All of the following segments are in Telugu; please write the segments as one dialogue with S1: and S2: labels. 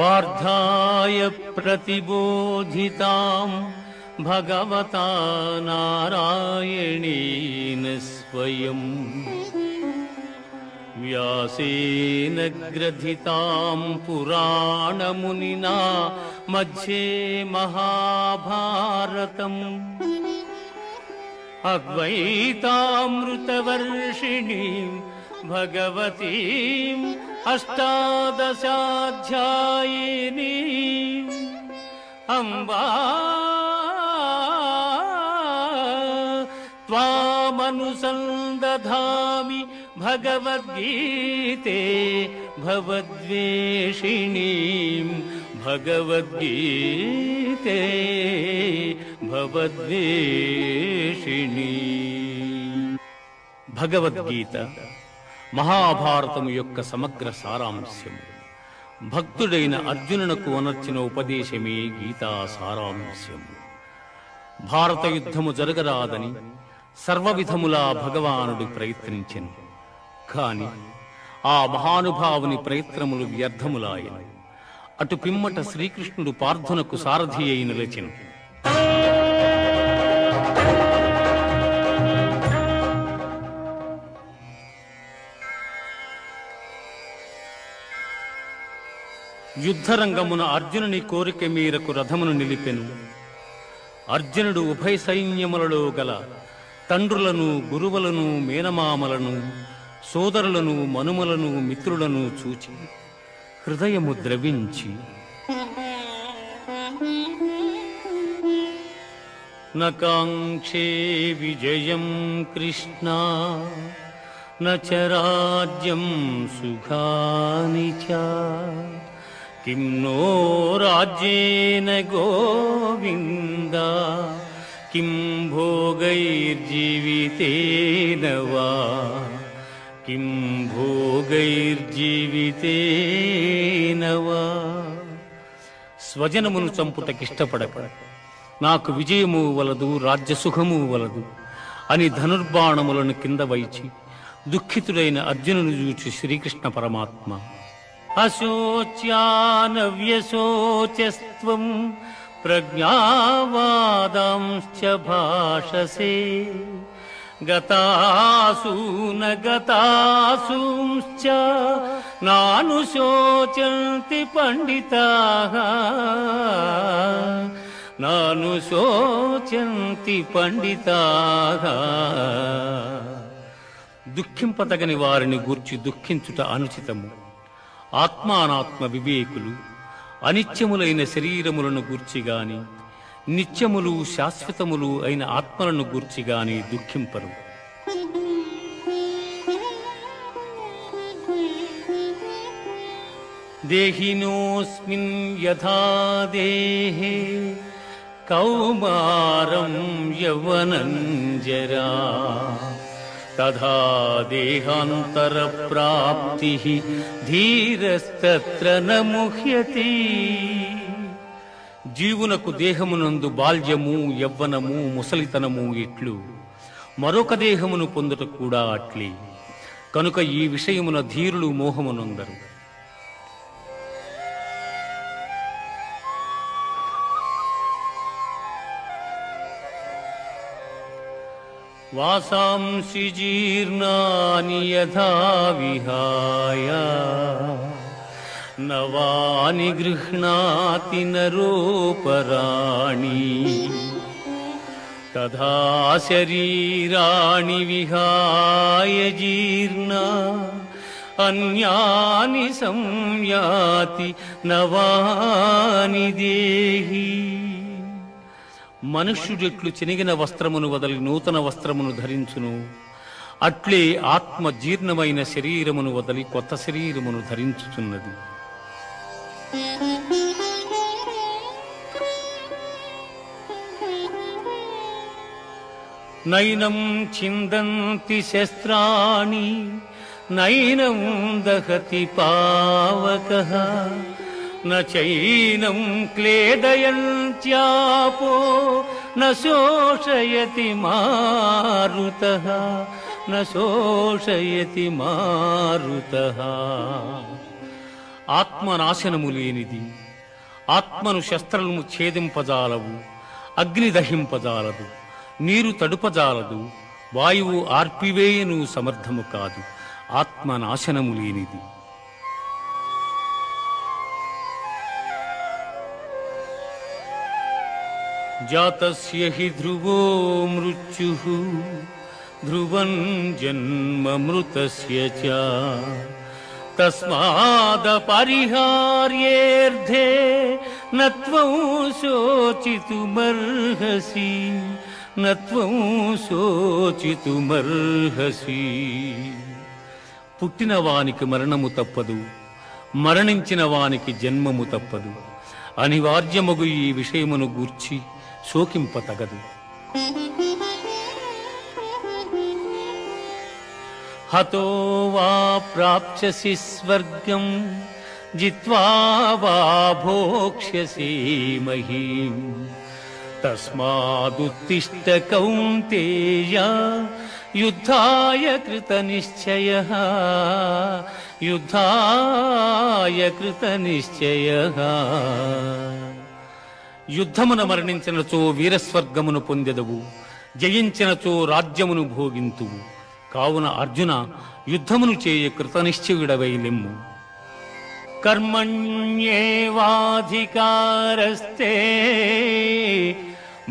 S1: पार्थाय प्रतिबोधितां भगवता नारायणेन स्वयं व्यासेन ग्रथितां पुराणमुनिना मध्ये महाभारतम् अद्वैतामृतवर्षिणीं भगवतीम् अष्टादशाध्यायिनीम् अम्बा त्वामनुसन्दधामि भगवद्गीते भवद्वेषिणीं भगवद्गीते भवद्वेषिणी। భగవద్గీత మహాభారతము యొక్క సమగ్ర సారాంశము. భక్తుడైన అర్జునునకు అనర్చిన ఉపదేశమే గీతా సారాంశము. భారత యుద్ధము జరగరాదని సర్వవిధములా భగవానుడు ప్రయత్నించెను. కాని ఆ మహానుభావుని ప్రయత్నములు వ్యర్థములాయను. అటు పిమ్మట శ్రీకృష్ణుడు పార్థునకు సారథి అయి నిలిచెను. యుద్ధరంగమున అర్జునుని కోరిక మేరకు రథమును నిలిపెను. అర్జునుడు ఉభయ సైన్యములలో గల తండ్రులను, గురువులను, మేనమామలను, సోదరులను, మనుమలను, మిత్రులను చూచి హృదయము ద్రవించి నకాంక్షే విజయం కృష్ణ నచ రాజ్యం సుఖాని చ కిం నో రాజ్యేన గోవింద కిం భోగైర్జీవితేన వా కిం భోగైర్జీవితేన వా. స్వజనమును చంపుటకిష్టపడక నాకు విజయము వలదు, రాజ్యసుఖము వలదు అని ధనుర్బాణములను కింద వైచి దుఃఖితుడైన అర్జునుని చూచి శ్రీకృష్ణ పరమాత్మ అశోచ్యానవ్యశోచస్త్వం ప్రజ్ఞావాదాంశ్చ భాషసే గతాసూన గతాసూంశ్చ నానుశోచంతి పండితాః నానుశోచంతి పండితాః. దుఃఖింపతగని వారిని గూర్చి దుఃఖించుట అనుచితము. ఆత్మానాత్మ వివేకులు అనిత్యములైన శరీరములను గూర్చిగాని నిత్యములు శాశ్వతములు అయిన ఆత్మలను గూర్చిగాని దుఃఖింపరు. దేహినోస్మిన్ యథా దేహే కౌమారం యవ్వనం జరా తథా దేహాంతర ప్రాప్తిః ధీరస్తత్ర న ముహ్యతి. జీవునకు దేహమునందు బాల్యము, యవ్వనము, ముసలితనము ఇట్లు మరొక దేహమును పొందుట కూడా అట్లే. కనుక ఈ విషయమున ధీరులు మోహమునందరు. వాసాంసి జీర్ణాని యథా విహాయ నవాని గృహ్ణాతి నరోపరాణి తథా శరీరాణి విహాయ జీర్ణా అన్యాని సంయాతి నవాని దేహి. మనుష్యుడెట్లు చినిగిన వస్త్రమును వదలి నూతన వస్త్రమును ధరించును, అట్లే ఆత్మ జీర్ణమైన శరీరమును వదలి కొత్త శరీరమును ధరించుచున్నది. నైనం చిందంతి శస్త్రాణి నైనం దహతి పావకః నైనం క్లేదయంత్యాపో న శోషయతి మారుతః న శోషయతి మారుతః. ఆత్మనాశనము లేనిది. ఆత్మను శస్త్రము ఛేదింపజాలవు, అగ్ని దహింపజాలదు, నీరు తడుపజాలదు, వాయువు ఆర్పివేయను సమర్థము కాదు. ఆత్మనాశనము లేనిది. జాతస్య హి ధ్రువో మృత్యుః ధ్రువం జన్మ మృతస్య చ తస్మాదపరిహార్యేర్థే నత్వం శోచితుమర్హసి నత్వం శోచితుమర్హసి. పుట్టిన వానికి మరణము తప్పదు, మరణించిన వానికి జన్మము తప్పదు. అనివార్యమగు ఈ విషయమును గూర్చి శోకింపతగదు. హతో వా ప్రాప్స్యసి స్వర్గం జిత్వా వా భోక్ష్యసి మహీం తస్మాదుత్తిష్ఠ కౌంతేయ యుద్ధాయ కృతనిశ్చయః యుద్ధాయ కృతనిశ్చయః. యుద్ధమున మరణించినచో వీరస్వర్గమును పొందెదవు, జయించినచో రాజ్యమును భోగింతువు. కావున అర్జున, యుద్ధమును చేయ కృతనిశ్చయుడవై లెమ్ము. కర్మణ్యేవాధికారస్తే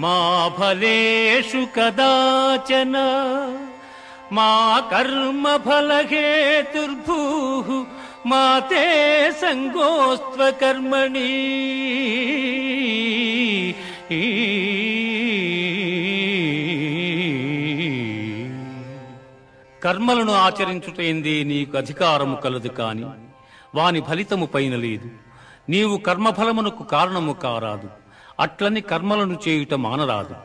S1: మా ఫలేషు కదాచన మా కర్మ ఫలహేతుర్భూః మా తే సంగోస్త్వ కర్మణి. కర్మలను ఆచరించుటేందే నీకు అధికారము కలదు, కాని వాని ఫలితము పైన లేదు. నీవు కర్మఫలమునకు కారణము కారాదు, అట్లని కర్మలను చేయుట మానరాదు.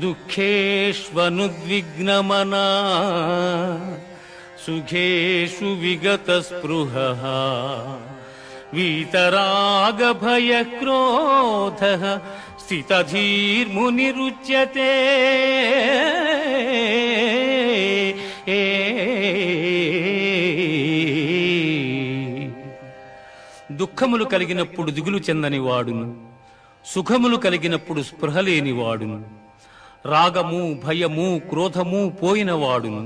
S1: దుఃఖేష్వనుద్విగ్నమనా సుఖేషు విగత స్పృహః వీతరాగభయక్రోధః స్థితధీర్మునిరుచ్యతే. దుఃఖములు కలిగినప్పుడు దిగులు చెందని వాడును, సుఖములు కలిగినప్పుడు స్పృహలేని వాడును, రాగము భయము క్రోధము పోయిన వాడును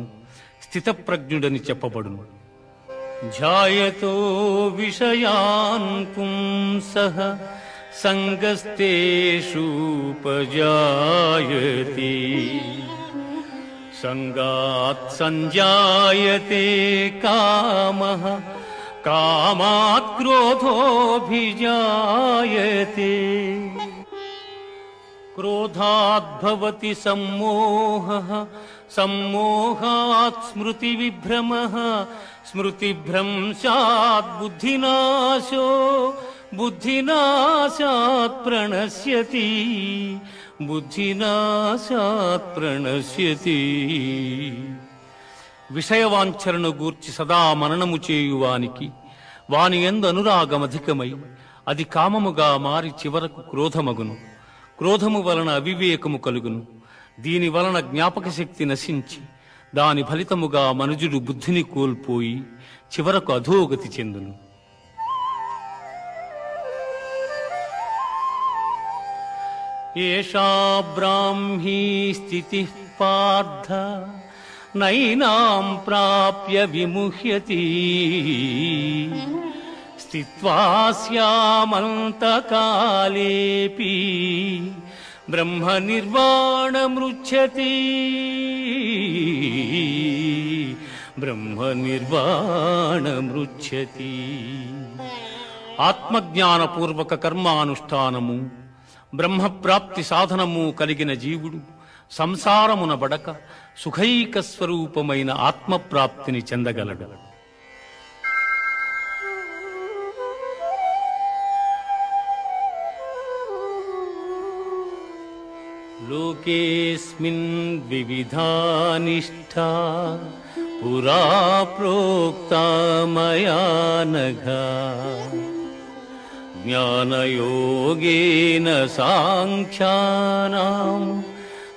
S1: స్థితప్రజ్ఞుడని చెప్పబడును. ఝాయతో విషయాన్ పుంసః సంగస్తేషూపజాయతే సంగాత్ సంజాయతే కామః కామాత్ క్రోధోభిజాయతే. క్రోధాద్భవతి సమ్మోహః సమ్మోహాత్ స్మృతివిభ్రమః స్మృతిభ్రంశాత్ బుద్ధినాశో బుద్ధినాశాత్ ప్రణశ్యతి బుద్ధినాశాత్ ప్రణశ్యతి. విషయవాంఛలను గూర్చి సదా మననము చేయువానికి వాని యందు అనురాగమధికమై అది కామముగా మారి చివరకు క్రోధమగును. క్రోధము వలన అవివేకము కలుగును. దీని వలన జ్ఞాపక శక్తి నశించి దాని ఫలితముగా మనుజుడు బుద్ధిని కోల్పోయి చివరకు అధోగతి చెందును. ఏషా బ్రాహ్మీ స్థితిః పార్థ నైనాం ప్రాప్య విముహ్యతి స్థిత్వా స్యామంతకాలేపి బ్రహ్మ నిర్వాణమృచ్ఛతి బ్రహ్మ నిర్వాణమృచ్ఛతి. ఆత్మజ్ఞానపూర్వక కర్మానుష్ఠానము బ్రహ్మప్రాప్తి సాధనము కలిగిన జీవుడు సంసారమున బడక సుఖైక స్వరూపమైన ఆత్మప్రాప్తిని చెందగలడు. లోకేస్మిన్ వివిధా నిష్ఠా పురా ప్రోక్తా మయా నఘ జ్ఞానయోగేన సాంఖ్యానాం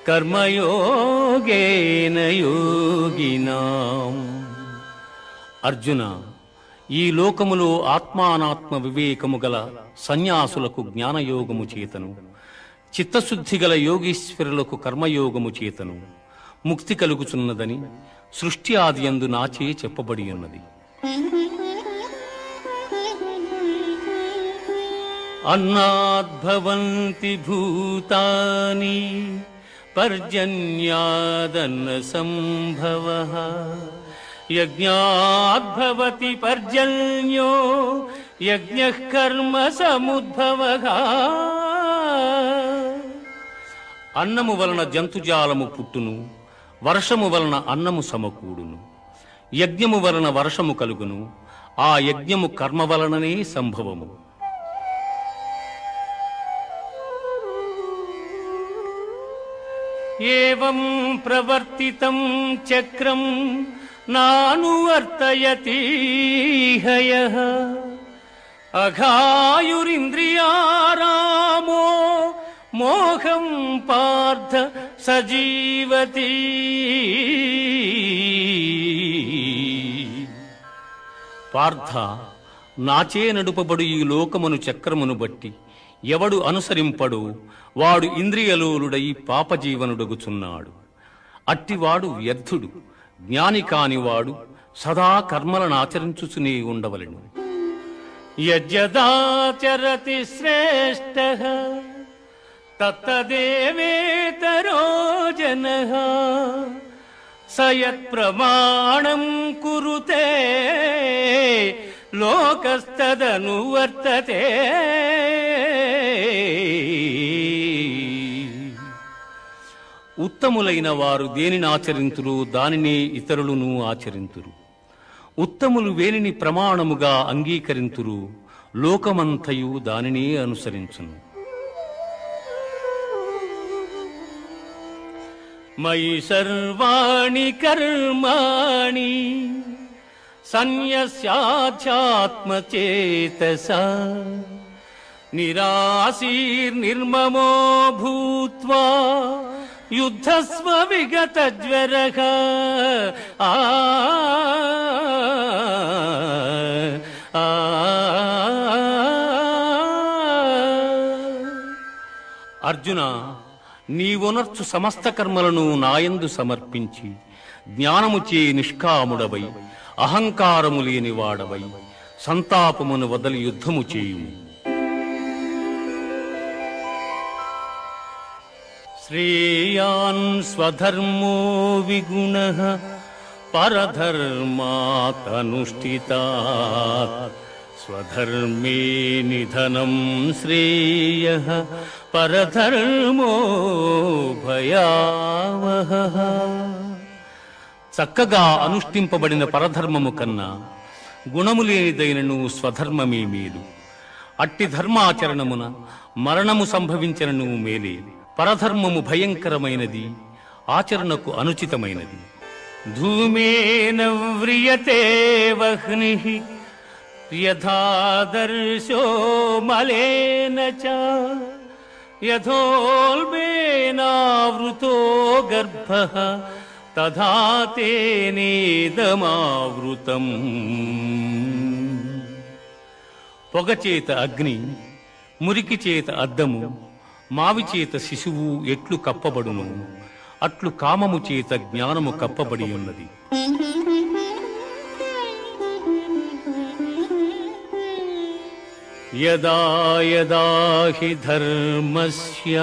S1: కర్మయోగేన యోగినాం. అర్జున, ఈ లోకములో ఆత్మానాత్మ వివేకము గల సన్యాసులకు జ్ఞానయోగము చేతను, చిత్తశుద్ధి గల యోగీశ్వరులకు కర్మయోగము చేతను ముక్తి కలుగుచున్నదని సృష్టి ఆదియందు నాచే చెప్పబడి ఉన్నది. అన్నాద్భవంతి భూతాని పర్జన్యాదన్న సంభవః యజ్ఞాద్భవతి పర్జన్యో యజ్ఞః కర్మ సముద్భవః. అన్నము వలన జంతుజాలము పుట్టును, వర్షము వలన అన్నము సమకూడును, యజ్ఞము వలన వర్షము కలుగును, ఆ యజ్ఞము కర్మ వలననే సంభవము. ఏవం ప్రవర్తితం చక్రం నానువర్తయతి హయః అఘాయురింద్రియారామో మోహం పార్థ సజీవతి. పార్థ, నాచే నడుపబడు ఈ లోకమును చక్రమును బట్టి ఎవడు అనుసరింపడు వాడు ఇంద్రియలోలుడై పాపజీవనుడగుచున్నాడు. అట్టివాడు వ్యర్థుడు. జ్ఞాని కానివాడు సదా కర్మలనాచరించుచునే ఉండవలెను. యజ్జదాచరతి శ్రేష్టః తత్తదేవేతరో జనః స యత్ప్రమాణం కురుతే లోకస్తదనువర్తతే. ఉత్తములైన వారు దేనిని ఆచరింతురు దానినే ఇతరులను ఆచరింతురు. ఉత్తములు వేనిని ప్రమాణముగా అంగీకరింతురు లోకమంతయు దానినే అనుసరించును. మయి సర్వాణి కర్మాణి సన్యస్యాధ్యాత్మచేతసా నిరాశీర్నిర్మమో భూత్వా యుద్ధస్వ విగతజ్వరః. అర్జున, నీవునర్చు సమస్త కర్మలను నాయందు సమర్పించి జ్ఞానముచే నిష్కాముడవై అహంకారము లేనివాడవై సంతాపమును వదలి యుద్ధము చేయుము. శ్రేయాన్ స్వధర్మో విగుణః పరధర్మాతనుష్ఠితాత్ స్వధర్మే నిధనం శ్రేయః పరధర్మో భయావహః. చక్కగా అనుష్ఠింపబడిన పరధర్మము కన్నా గుణము లేనిదైనను స్వధర్మమే మేలు. అట్టి ధర్మాచరణమున మరణము సంభవించనను మేలే. పరధర్మము భయంకరమైనది, ఆచరణకు అనుచితమైనది. ధూమేన వ్రియతే వహ్నిః యథాదర్శో మలేన చ యథోల్బేనావృతో గర్భః తథా తేనేదమావృతం. పొగచేత అగ్ని, మురికి చేత అద్దము, మావి చేత శిశువు ఎట్లు కప్పబడును అట్లు కామము చేత జ్ఞానము కప్పబడి ఉన్నది. యదా యదా హి ధర్మస్య